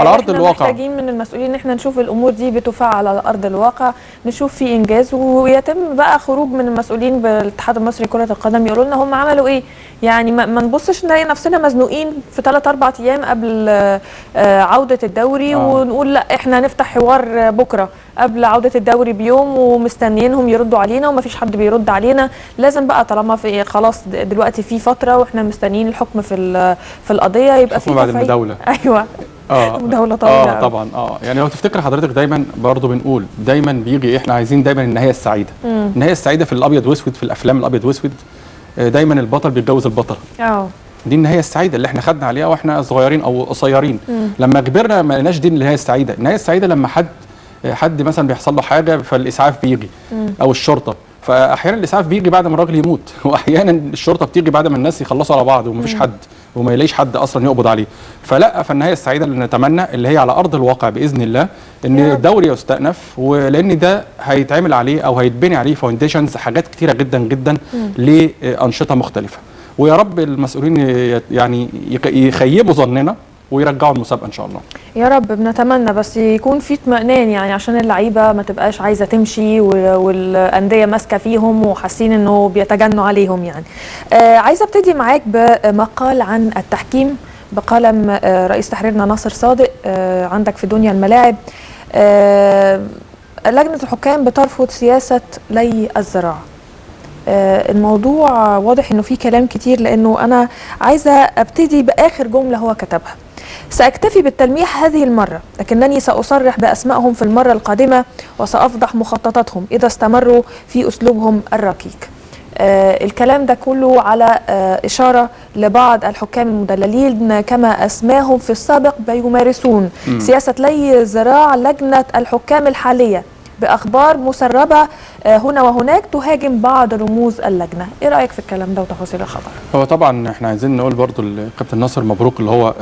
على ارض الواقع. محتاجين من المسؤولين ان احنا نشوف الامور دي بتفعل على ارض الواقع، نشوف في انجاز، ويتم بقى خروج من المسؤولين بالاتحاد المصري لكره القدم يقولوا لنا هم عملوا ايه. يعني ما نبصش نلاقي نفسنا مزنوقين في 3-4 ايام قبل عوده الدوري ونقول لا احنا هنفتح حوار بكره قبل عوده الدوري بيوم ومستنيينهم يردوا علينا ومفيش حد بيرد علينا. لازم بقى طالما في خلاص دلوقتي في فتره واحنا مستنيين الحكم في القضيه يبقى في بعد المداوله. ايوه مداوله طويله. طبعا يعني لو تفتكر حضرتك دايما برضو بنقول دايما بيجي احنا عايزين دايما النهايه السعيده. النهايه السعيده في الابيض واسود، في الافلام الابيض واسود دايما البطل بيتجوز البطله. دي النهايه السعيده اللي احنا خدنا عليها واحنا صغيرين او قصيرين. لما كبرنا ما لقيناش دي النهايه السعيده. النهايه السعيده لما حد مثلا بيحصل له حاجه فالاسعاف بيجي او الشرطه. فاحيانا الاسعاف بيجي بعد ما الراجل يموت، واحيانا الشرطه بتيجي بعد ما الناس يخلصوا على بعض ومفيش حد وما يلاقيش حد اصلا يقبض عليه. فالنهايه السعيده اللي نتمنى اللي هي على ارض الواقع باذن الله ان الدوري يستأنف، ولان ده هيتعمل عليه او هيتبني عليه فاونديشنز حاجات كتيره جدا جدا لانشطه مختلفه. ويا رب المسؤولين يعني يخيبوا ظننا ويرجعوا المسابقه ان شاء الله. يا رب بنتمنى بس يكون في اطمئنان يعني عشان اللعيبه ما تبقاش عايزه تمشي والانديه ماسكه فيهم وحاسين انه بيتجنوا عليهم يعني. عايزه ابتدي معاك بمقال عن التحكيم بقلم رئيس تحريرنا ناصر صادق عندك في دنيا الملاعب. لجنه الحكام بترفض سياسه لي الزراعه. الموضوع واضح انه فيه كلام كتير لانه انا عايزه ابتدي باخر جمله هو كتبها: سأكتفي بالتلميح هذه المرة، لكنني سأصرح بأسمائهم في المرة القادمة وسأفضح مخططاتهم إذا استمروا في أسلوبهم الركيك. الكلام ده كله على إشارة لبعض الحكام المدللين كما أسماهم في السابق بيمارسون سياسة لي زراع لجنة الحكام الحالية بأخبار مسربة هنا وهناك تهاجم بعض رموز اللجنة. إيه رأيك في الكلام ده وتفاصيل الخبر؟ هو طبعا احنا عايزين نقول برضو الكابتن ناصر مبروك اللي هو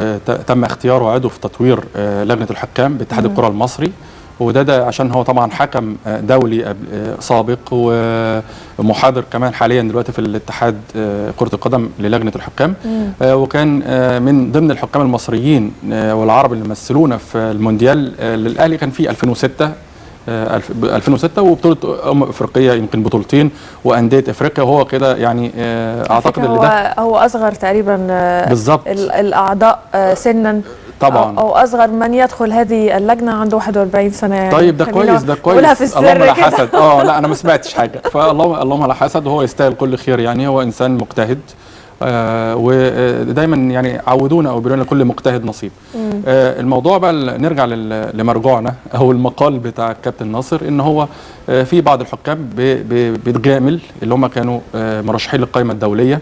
تم اختياره عضو في تطوير لجنة الحكام باتحاد الكرة المصري، وده عشان هو طبعا حكم دولي سابق ومحاضر كمان حاليا دلوقتي في الاتحاد كرة القدم للجنة الحكام. وكان من ضمن الحكام المصريين والعرب اللي مثلونا في المونديال للأهلي كان في 2006 وبطولة افريقيا يمكن بطولتين وانديه افريقيا، وهو كده يعني اعتقد ان ده هو اصغر تقريبا بالظبط الاعضاء سنا طبعا او اصغر من يدخل هذه اللجنه عنده 41 سنه يعني. طيب ده كويس ده كويس. اللهم لا حسد. لا انا ما سمعتش حاجه. فاللهم لا حسد، وهو يستاهل كل خير يعني. هو انسان مجتهد ودايما يعني عودونا او بيقولوا لنا كل مجتهد نصيب. الموضوع بقى نرجع لمرجوعنا او المقال بتاع الكابتن ناصر ان هو في بعض الحكام بيتجامل اللي هم كانوا مرشحين للقائمه الدوليه،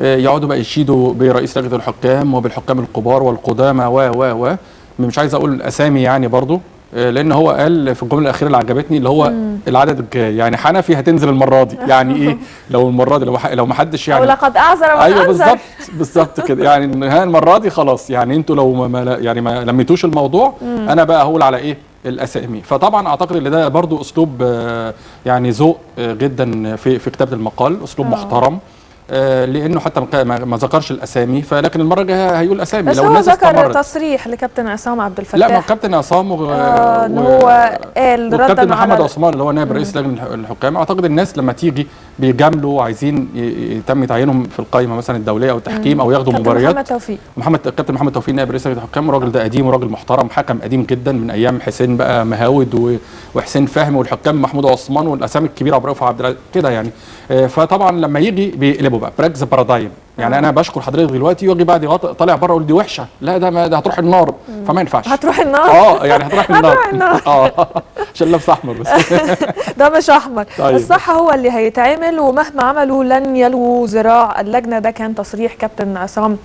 يقعدوا بقى يشيدوا برئيس لجنه الحكام وبالحكام الكبار والقدامى و مش عايز اقول اسامي يعني برضو، لان هو قال في الجمله الاخيره اللي عجبتني اللي هو العدد الجاي يعني حنفي هتنزل المره دي يعني ايه لو المره دي لو ما حدش يعني ولقد اعذر من ايوه بالظبط كده يعني ها المره دي خلاص يعني انتوا لو ما لميتوش الموضوع انا بقى هقول على ايه الاسامي. فطبعا اعتقد ان ده برضو اسلوب يعني ذوق جدا في كتابه المقال، اسلوب محترم لانه حتى ما ذكرش الاسامي، فلكن المره الجايه هيقول اسامي. بس لو هو ذكر تصريح لكابتن عصام عبد الفتاح. لا ما كابتن عصام ان هو قال ردا كابتن محمد عثمان اللي هو نائب رئيس لجنه الحكام. اعتقد الناس لما تيجي بيجاملوا وعايزين يتم تعيينهم في القائمه مثلا الدوليه او التحكيم او ياخدوا مباريات. كابتن محمد توفيق نائب رئيس لجنه الحكام، الراجل ده قديم وراجل محترم، حكم قديم جدا من ايام حسين بقى مهاود وحسين فهمي والحكام محمود عثمان والاسامي الكبيره عبد الرؤوف عبد العزيز كده يعني. فطبعا لما يجي بيقلبوا بقى براكز بارادايم يعني. انا بشكر حضرتك دلوقتي واجي بعد طالع بره اقول دي وحشه، لا ده هتروح النار فما ينفعش. هتروح النار يعني هتروح النار عشان لابس احمر بس ده مش احمر. طيب. الصح هو اللي هيتعمل ومهما عملوا لن يلووا ذراع اللجنه. ده كان تصريح كابتن عصام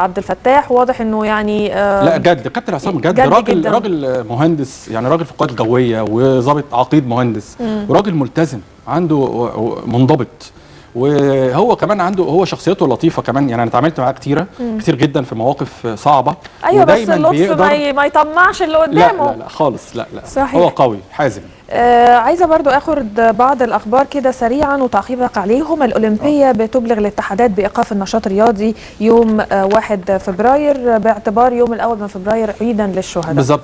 عبد الفتاح. واضح انه يعني لا جد كابتن عصام جد راجل مهندس يعني، راجل في القوات الجويه وظابط عقيد مهندس وراجل ملتزم عنده منضبط وهو كمان عنده، هو شخصيته لطيفه كمان، يعني انا اتعاملت معاه كتير جدا في مواقف صعبه. ايوه بس اللطف ما يطمعش اللي قدامه. لا خالص، لا صحيح. هو قوي حازم. عايزه برضو اخد بعض الاخبار كده سريعا وتعقيبك عليهم. الاولمبيه بتبلغ الاتحادات بايقاف النشاط الرياضي يوم 1 فبراير باعتبار يوم الاول من فبراير عيدا للشهداء. بالظبط.